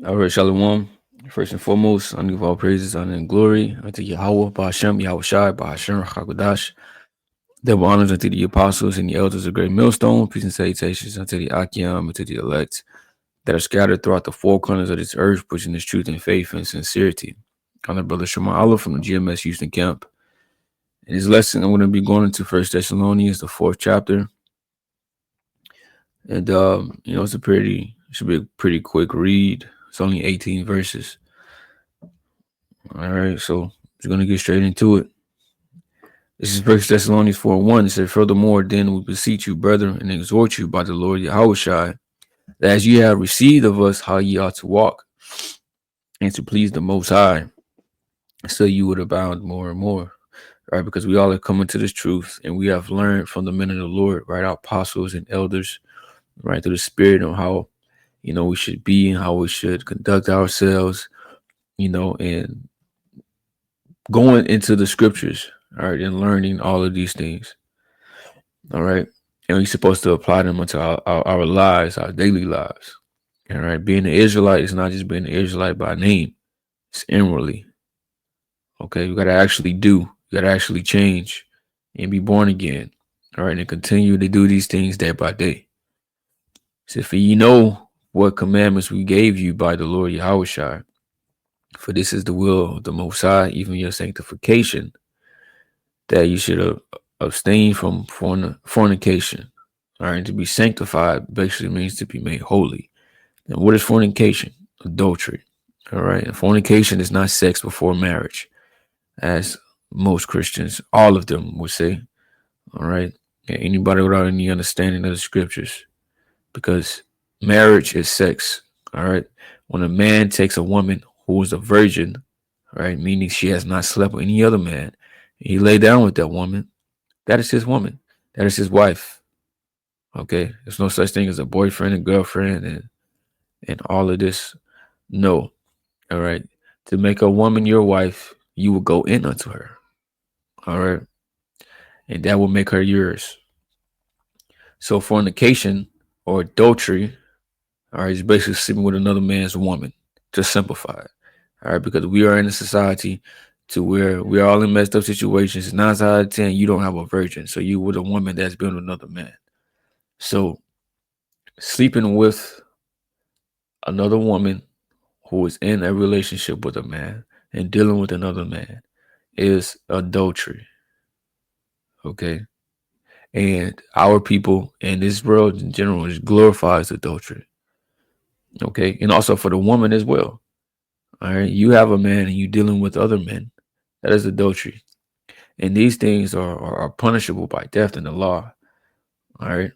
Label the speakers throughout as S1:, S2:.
S1: All right, Shalom. First and foremost, I give all praises, honor, and glory unto Yahweh, Bahashem, Yahweh Shai, Bahashem, Hakodash. Double honors unto the apostles and the elders of great millstone. Peace and salutations unto the Akim and to the elect that are scattered throughout the four corners of this earth, pushing this truth and faith and sincerity. Honor Brother Shema Allah from the GMS Houston camp. In this lesson, I'm going to be going into First Thessalonians, the fourth chapter. And, should be a pretty quick read. It's only 18 verses. All right, so we're gonna get straight into it. This is First Thessalonians 4:1. It said, "Furthermore, then we beseech you, brethren, and exhort you by the Lord Yahushua, that as ye have received of us how ye ought to walk, and to please the Most High, so you would abound more and more." Right, because we all have come into this truth, and we have learned from the men of the Lord, right, our apostles and elders, right, through the Spirit on how we should be and how we should conduct ourselves, and going into the scriptures, all right, and learning all of these things, all right, and we're supposed to apply them into our lives, our daily lives, all right. Being an Israelite is not just being an Israelite by name; it's inwardly. Okay, you got to actually do, you got to actually change, and be born again, all right, and continue to do these things day by day. So, for you know what commandments we gave you by the Lord Yahushua, for this is the will of the Most High, even your sanctification, that you should abstain from fornication. All right, to be sanctified basically means to be made holy. And what is fornication? Adultery. All right, and fornication is not sex before marriage, as most Christians, all of them would say. All right, and anybody without any understanding of the scriptures, because marriage is sex. All right, when a man takes a woman who is a virgin, right, meaning she has not slept with any other man, he lay down with that woman, that is his woman. That is his wife. Okay. There's no such thing as a boyfriend and girlfriend and all of this. No. All right. To make a woman your wife, you will go in unto her. All right. And that will make her yours. So fornication or adultery, all right, is basically sleeping with another man's woman, to simplify it. All right. Because we are in a society to where we are all in messed up situations. 9 out of 10, you don't have a virgin. So you with a woman that's been with another man. So sleeping with another woman who is in a relationship with a man and dealing with another man is adultery. Okay. And our people and this world in general just glorifies adultery. Okay. And also for the woman as well. All right. You have a man and you dealing with other men. That is adultery. And these things are punishable by death in the law. All right.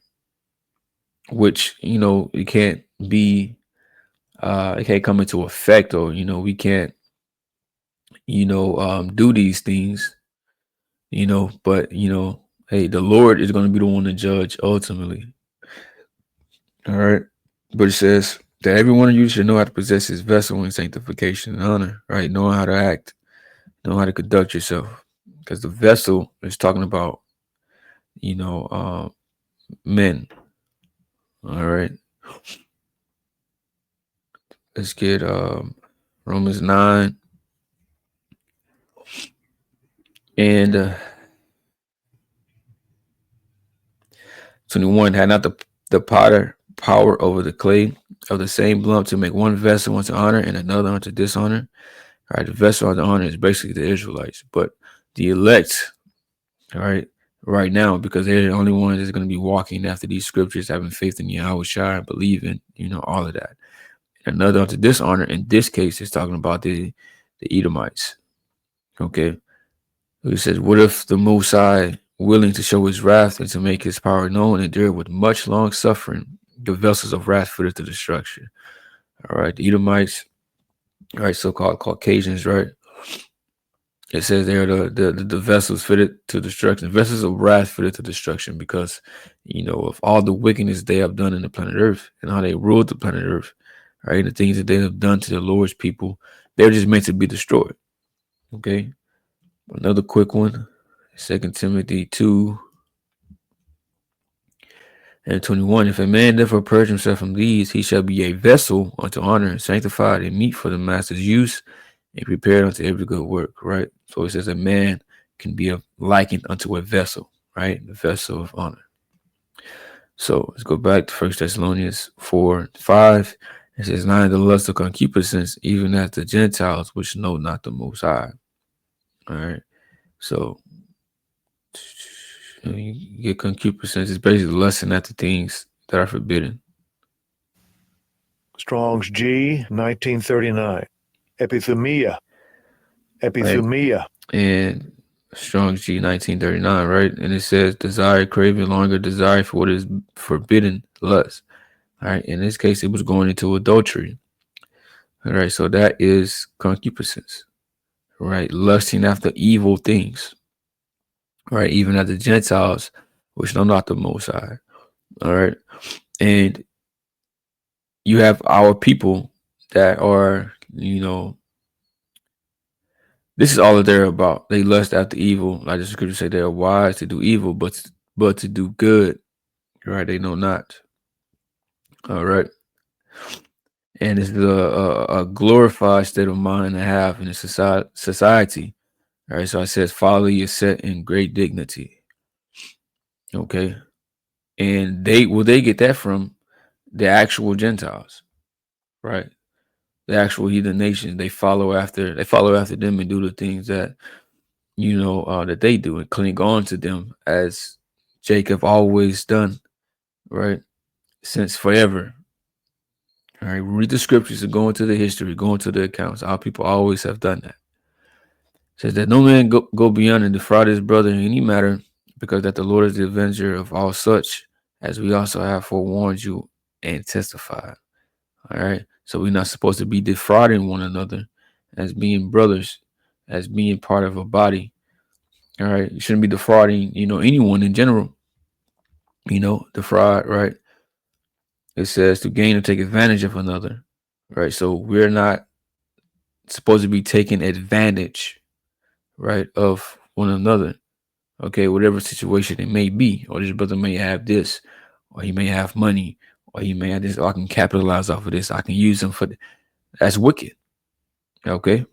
S1: Which, it can't be it can't come into effect, or we can't do these things, but hey, the Lord is going to be the one to judge ultimately. All right. But it says that every one of you should know how to possess his vessel in sanctification and honor, right? Knowing how to act, knowing how to conduct yourself. Because the vessel is talking about, you know, uh, men. All right. Let's get Romans 9 and 21. Had not the potter power over the clay of the same lump to make one vessel unto honor and another unto dishonor? All right, the vessel unto honor is basically the Israelites, but the elect, all right now, because they're the only ones that's going to be walking after these scriptures, having faith in Yahweh Shai, believing, all of that. Another unto dishonor, in this case, is talking about the Edomites. Okay. He says, what if the Most High, willing to show his wrath and to make his power known, endured with much long suffering the vessels of wrath fitted to destruction? All right, the Edomites, all right, so-called Caucasians, right? It says they are the vessels fitted to destruction, vessels of wrath fitted to destruction, because of all the wickedness they have done in the planet Earth and how they ruled the planet Earth, right? The things that they have done to the Lord's people, they're just meant to be destroyed. Okay. Another quick one, 2 Timothy 2. And 21, if a man therefore purge himself from these, he shall be a vessel unto honor, sanctified and meet for the master's use, and prepared unto every good work, right? So it says a man can be likened unto a vessel, right? The vessel of honor. So let's go back to 1 Thessalonians 4:5. It says, "Now in the lust of concupiscence, even as the Gentiles which know not the Most High." All right. So you get concupiscence is basically lusting after things that are forbidden.
S2: Strong's G, 1939. Epithumia. Epithumia.
S1: And Strong's G 1939, right? And it says desire, craving, longer desire for what is forbidden, lust. All right. In this case, it was going into adultery. All right. So that is concupiscence, right? Lusting after evil things, right? Even as the Gentiles, which know not the Most High. All right. And you have our people that are, this is all that they're about. They lust after evil. Like the scripture say, they are wise to do evil, but to do good, right? They know not. All right. And it's a glorified state of mind to have in a society. All right. So it says, folly is set in great dignity. Okay. And they get that from the actual Gentiles, right? The actual heathen nations. They follow after them and do the things that that they do and cling on to them as Jacob always done, right? Since forever. All right, read the scriptures and go into the history, go into the accounts. Our people always have done that. It says that no man go beyond and defraud his brother in any matter, because that the Lord is the avenger of all such, as we also have forewarned you and testified. All right. So we're not supposed to be defrauding one another as being brothers, as being part of a body. All right. You shouldn't be defrauding, anyone in general. Defraud, right? It says to gain or take advantage of another. Right. So we're not supposed to be taking advantage, right, of one another. Okay, whatever situation it may be, or this brother may have this, or he may have money, or he may have this, or I can capitalize off of this. I can use him for that's wicked. Okay.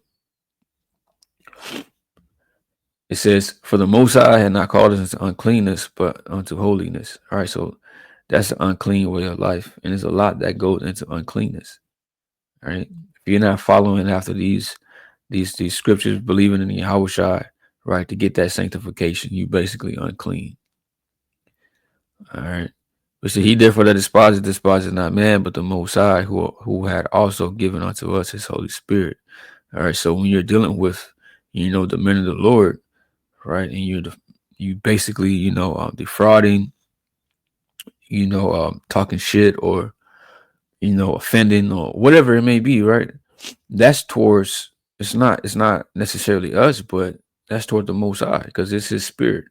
S1: It says, for the Most High had not called us into uncleanness, but unto holiness. All right, so that's an unclean way of life. And there's a lot that goes into uncleanness. All right. If you're not following after these scriptures, believing in Yahushua, right, to get that sanctification, you basically unclean. All right. But see, he therefore that despises not man, but the Most High, who had also given unto us his Holy Spirit. All right. So when you're dealing with, the men of the Lord, right, and you basically, defrauding, talking shit, or offending, or whatever it may be, right? That's towards it's not necessarily us, but that's toward the Most High, because it's His Spirit,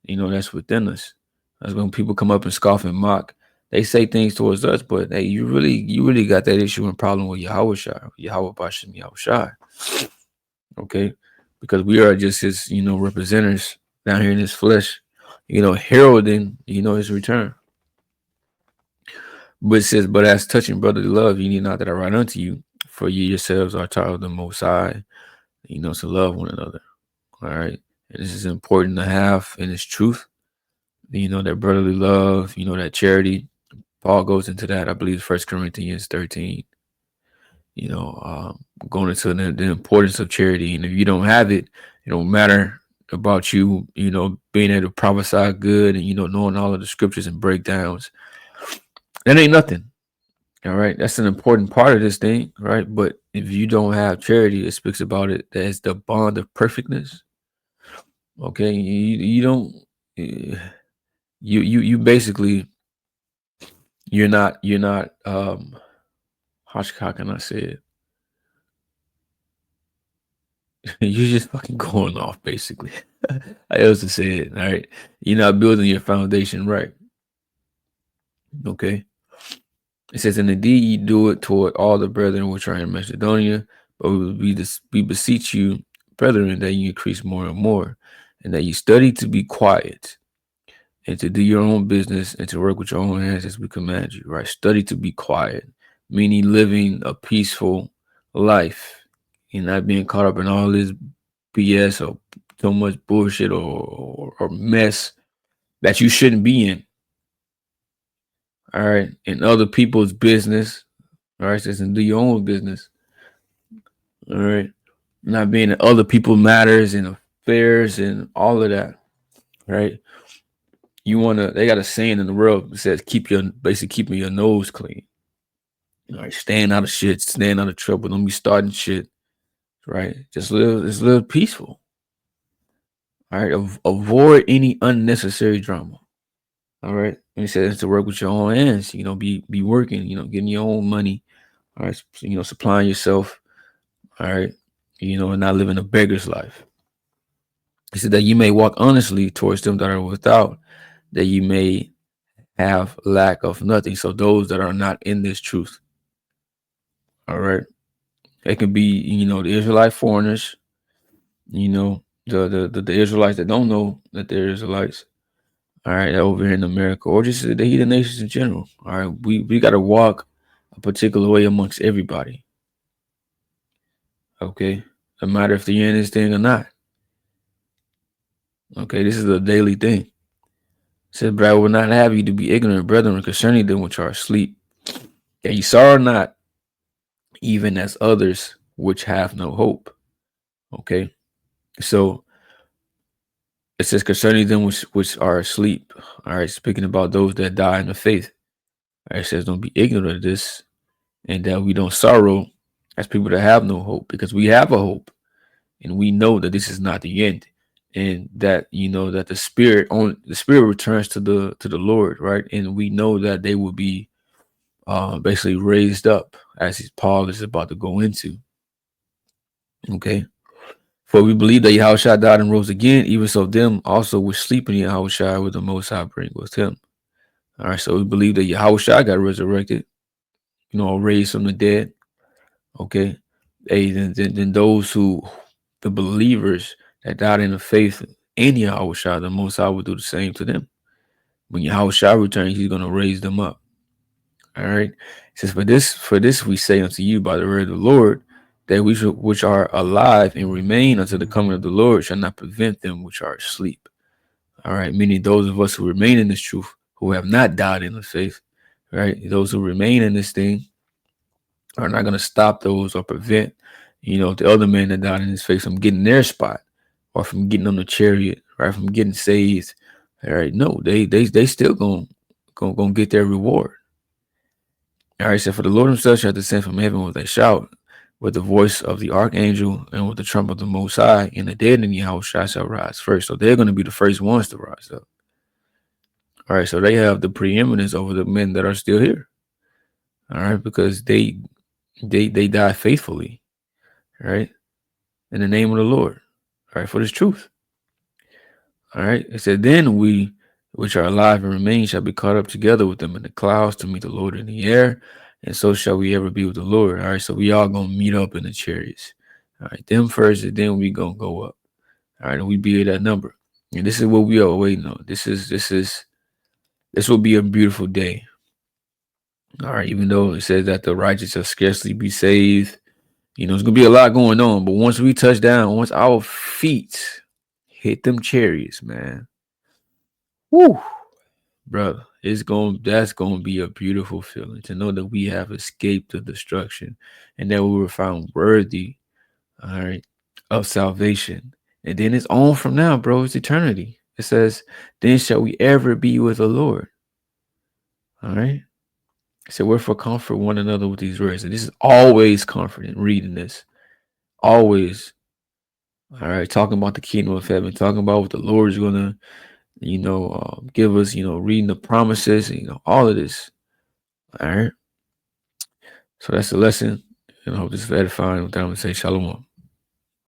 S1: that's within us. That's when people come up and scoff and mock. They say things towards us, but hey, you really got that issue and problem with Yahushua, Yahweh Bashim Yahushua. Okay, because we are just His, representatives down here in His flesh, heralding, His return. But it says, but as touching brotherly love, you need not that I write unto you, for you yourselves are taught of the Most High, to love one another. All right. And this is important to have in its truth. That brotherly love, that charity. Paul goes into that, I believe, 1 Corinthians 13. Going into the importance of charity. And if you don't have it, it don't matter about you, being able to prophesy good and, knowing all of the scriptures and breakdowns. That ain't nothing. All right. That's an important part of this thing, right? But if you don't have charity, it speaks about it as the bond of perfectness. Okay. You don't, you basically, you're not, how can I say it? You're just fucking going off, basically. I else to say it, all right? You're not building your foundation right. Okay. It says, and indeed you do it toward all the brethren which are in Macedonia, but we beseech you, brethren, that you increase more and more, and that you study to be quiet, and to do your own business and to work with your own hands as we command you, right? Study to be quiet, meaning living a peaceful life and not being caught up in all this BS or so much bullshit or mess that you shouldn't be in. All right. In other people's business. All right. Says and do your own business. All right. Not being in other people's matters and affairs and all of that. Right. You wanna they got a saying in the world that says basically keeping your nose clean. All right, staying out of shit, staying out of trouble. Don't be starting shit. Right. Just live peaceful. All right. Avoid any unnecessary drama. All right. And he says to work with your own hands, be working, getting your own money. All right. Supplying yourself. All right. And not living a beggar's life. He said that you may walk honestly towards them that are without, that you may have lack of nothing. So those that are not in this truth. All right. It can be, the Israelite foreigners, the Israelites that don't know that they're Israelites. All right, over here in America, or just the heathen nations in general. All right, we got to walk a particular way amongst everybody. Okay, no matter if they're in this thing or not. Okay, this is a daily thing. It says, but I will not have you to be ignorant, brethren, concerning them which are asleep. Yeah, you saw or not, even as others which have no hope. Okay, so it says concerning them which are asleep. All right, speaking about those that die in the faith. All right, it says don't be ignorant of this, and that we don't sorrow as people that have no hope, because we have a hope, and we know that this is not the end, and that that the spirit returns to the Lord, right? And we know that they will be basically raised up, as Paul is about to go into. Okay. For we believe that Yahushua died and rose again, even so them also which sleep in Yahushua with the Most High bring with him. All right, so we believe that Yahushua got resurrected, raised from the dead. Okay. Hey, then those the believers that died in the faith in Yahushua, the Most High will do the same to them. When Yahushua returns, he's going to raise them up. All right. It says, for this we say unto you by the word of the Lord, that we which are alive and remain unto the coming of the Lord shall not prevent them which are asleep. All right. Meaning those of us who remain in this truth, who have not died in the faith, right? Those who remain in this thing are not going to stop those or prevent, the other men that died in his faith from getting their spot or from getting on the chariot, right? From getting saved. All right. No, they still gonna get their reward. All right. So for the Lord himself shall descend from heaven with a shout, with the voice of the archangel and with the trump of the Most High, and the dead in Yahushua shall rise first. So they're going to be the first ones to rise up. All right. So they have the preeminence over the men that are still here. All right. Because they die faithfully. Right. In the name of the Lord. All right. For this truth. All right. It said, then we which are alive and remain shall be caught up together with them in the clouds to meet the Lord in the air. And so shall we ever be with the Lord. All right. So we all going to meet up in the chariots. All right. Them first, and then we going to go up. All right. And we be at that number. And this is what we are waiting on. This will be a beautiful day. All right. Even though it says that the righteous shall scarcely be saved. It's going to be a lot going on. But once we touch down, once our feet hit them chariots, man. Woo. Brother, that's gonna be a beautiful feeling to know that we have escaped the destruction and that we were found worthy, all right, of salvation. And then it's on from now, bro. It's eternity. It says, then shall we ever be with the Lord. All right. So wherefore comfort one another with these words. And this is always comforting reading this. Always. All right. Talking about the kingdom of heaven, talking about what the Lord is gonna give us, reading the promises, all of this. All right. So that's the lesson. And I hope this is edifying. With that, I'm going to say shalom.